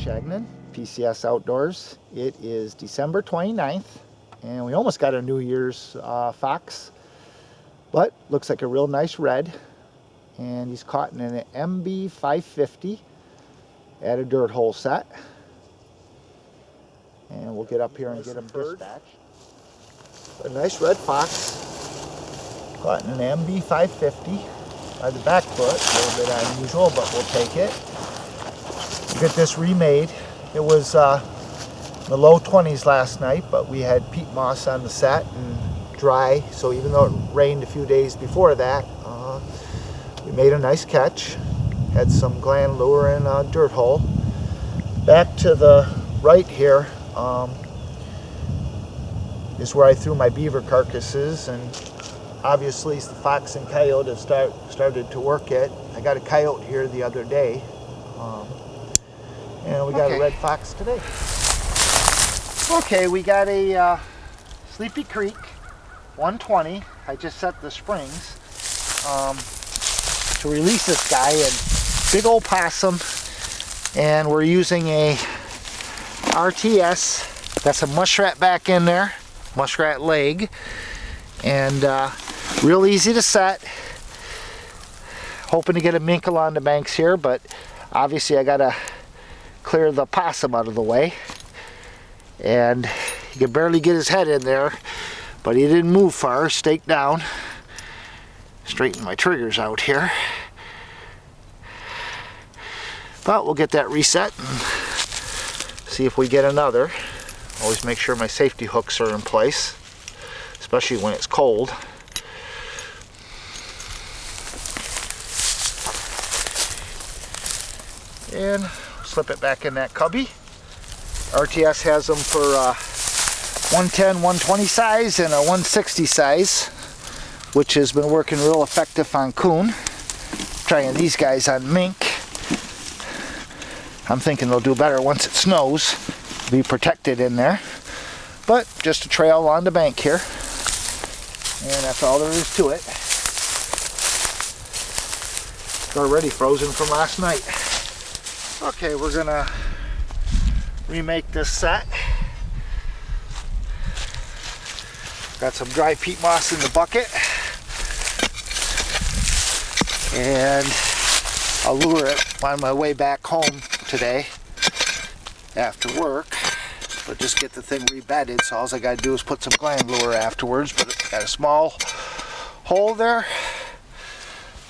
Chagnon, PCS Outdoors. It is December 29th, and we almost got a New Year's fox, but looks like a real nice red. And he's caught in an MB 550 at a dirt hole set. And we'll get up here and get him dispatched. A nice red fox, caught in an MB 550 by the back foot. A little bit unusual, but we'll take it. We'll get this remade. It was in the low 20s last night, but we had peat moss on the set and dry, so even though it rained a few days before that, we made a nice catch. Had some gland lure in a dirt hole. Back to the right here is where I threw my beaver carcasses, and obviously the fox and coyote have started to work it. I got a coyote here the other day, and we got a red fox today. Okay, we got a Sleepy Creek 120. I just set the springs to release this guy, and big old possum, and we're using a RTS. Got some muskrat back in there, muskrat leg, and real easy to set. Hoping to get a mink along the banks here, but obviously I gotta clear the possum out of the way. And he could barely get his head in there, but he didn't move far. Staked down. Straighten my triggers out here. But we'll get that reset and see if we get another. Always make sure my safety hooks are in place, especially when it's cold. And slip it back in that cubby. RTS has them for 110, 120 size and a 160 size, which has been working real effective on coon. Trying these guys on mink. I'm thinking they'll do better once it snows. Be protected in there. But just a trail on the bank here. And that's all there is to it. It's already frozen from last night. Okay, we're gonna remake this set. Got some dry peat moss in the bucket. And I'll lure it on my way back home today after work. But just get the thing rebedded, so all I gotta do is put some gland lure afterwards. But it's got a small hole there.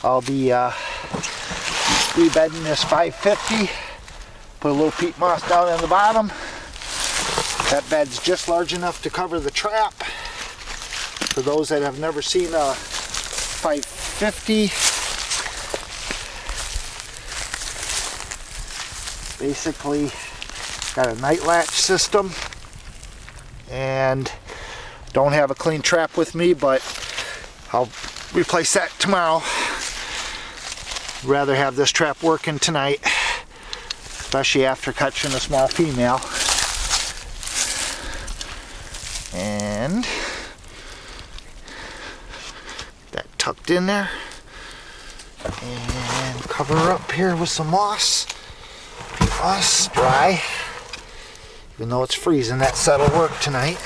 I'll be rebedding this 550. Put a little peat moss down in the bottom. That bed's just large enough to cover the trap. For those that have never seen a 550, basically got a night latch system, and don't have a clean trap with me, but I'll replace that tomorrow. Rather have this trap working tonight, especially after catching a small female. And that tucked in there, and cover her up here with some moss. Moss, dry. Even though it's freezing, that set'll work tonight.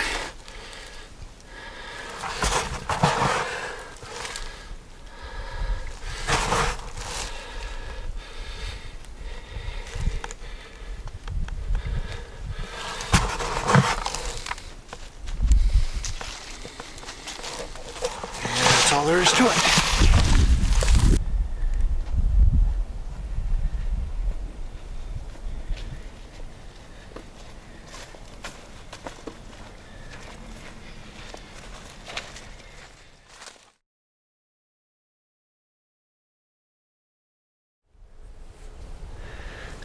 That's all there is to it.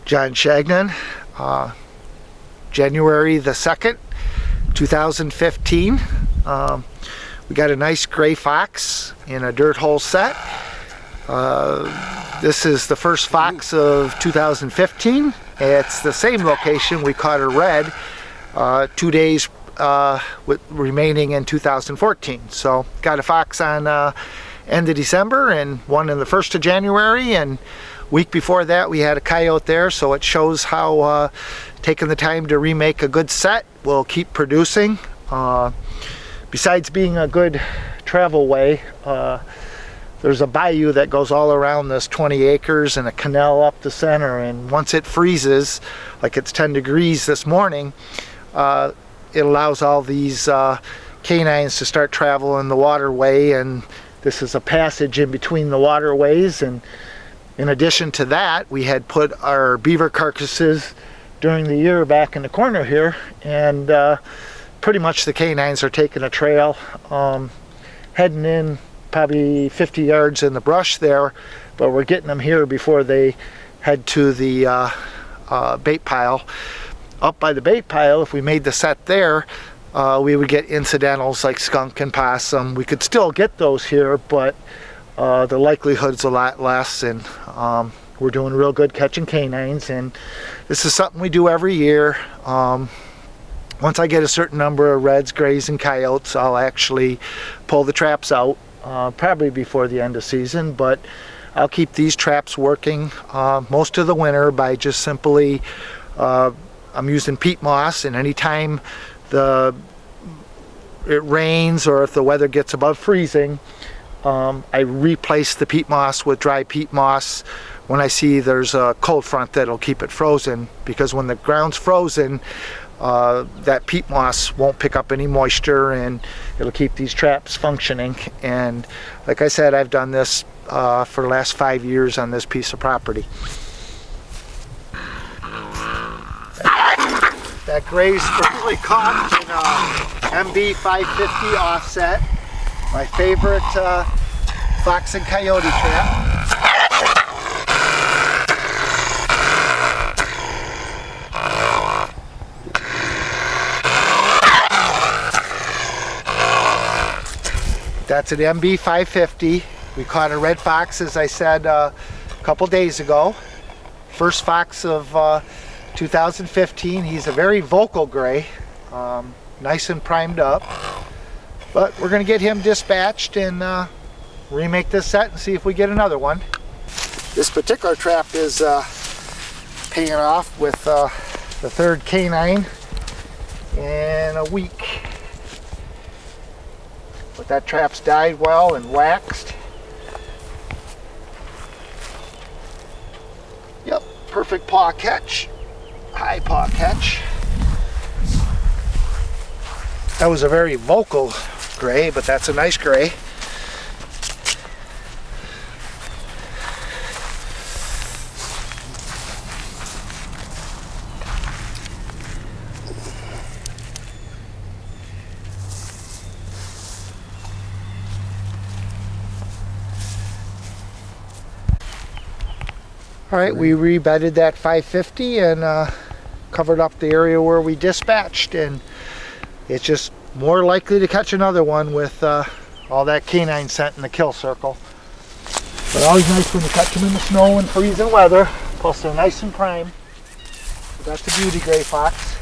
John Chagnon, January the 2nd, 2015. We got a nice gray fox in a dirt hole set. This is the first fox of 2015. It's the same location. We caught a red 2 days with remaining in 2014. So got a fox on end of December and one in the 1st of January, and Week before that we had a coyote there, so it shows how taking the time to remake a good set will keep producing. Besides being a good travel way, there's a bayou that goes all around this 20 acres and a canal up the center, and once it freezes, like it's 10 degrees this morning, it allows all these canines to start traveling the waterway, and this is a passage in between the waterways. And in addition to that, we had put our beaver carcasses during the year back in the corner here, and pretty much the canines are taking a trail, heading in probably 50 yards in the brush there, but we're getting them here before they head to the bait pile. Up by the bait pile, if we made the set there, we would get incidentals like skunk and possum. We could still get those here, but the likelihood's a lot less, and we're doing real good catching canines, and this is something we do every year. Once I get a certain number of reds, grays, and coyotes, I'll actually pull the traps out, probably before the end of season, but I'll keep these traps working most of the winter by just simply, I'm using peat moss, and anytime it rains or if the weather gets above freezing, I replace the peat moss with dry peat moss when I see there's a cold front that'll keep it frozen, because when the ground's frozen, that peat moss won't pick up any moisture and it'll keep these traps functioning. And like I said, I've done this for the last 5 years on this piece of property. That gray's firmly caught in a MB 550 offset, my favorite fox and coyote trap. That's an MB 550. We caught a red fox, as I said, a couple days ago. First fox of 2015. He's a very vocal gray, nice and primed up. But we're going to get him dispatched and remake this set and see if we get another one. This particular trap is paying off with the third canine in a week. But that trap's dyed well and waxed. Yep, perfect paw catch. High paw catch. That was a very vocal gray, but that's a nice gray. All right, we rebedded that 550 and covered up the area where we dispatched, and it's just more likely to catch another one with all that canine scent in the kill circle. But always nice when you catch them in the snow and freezing weather, plus they're nice and prime. That's the beauty gray fox.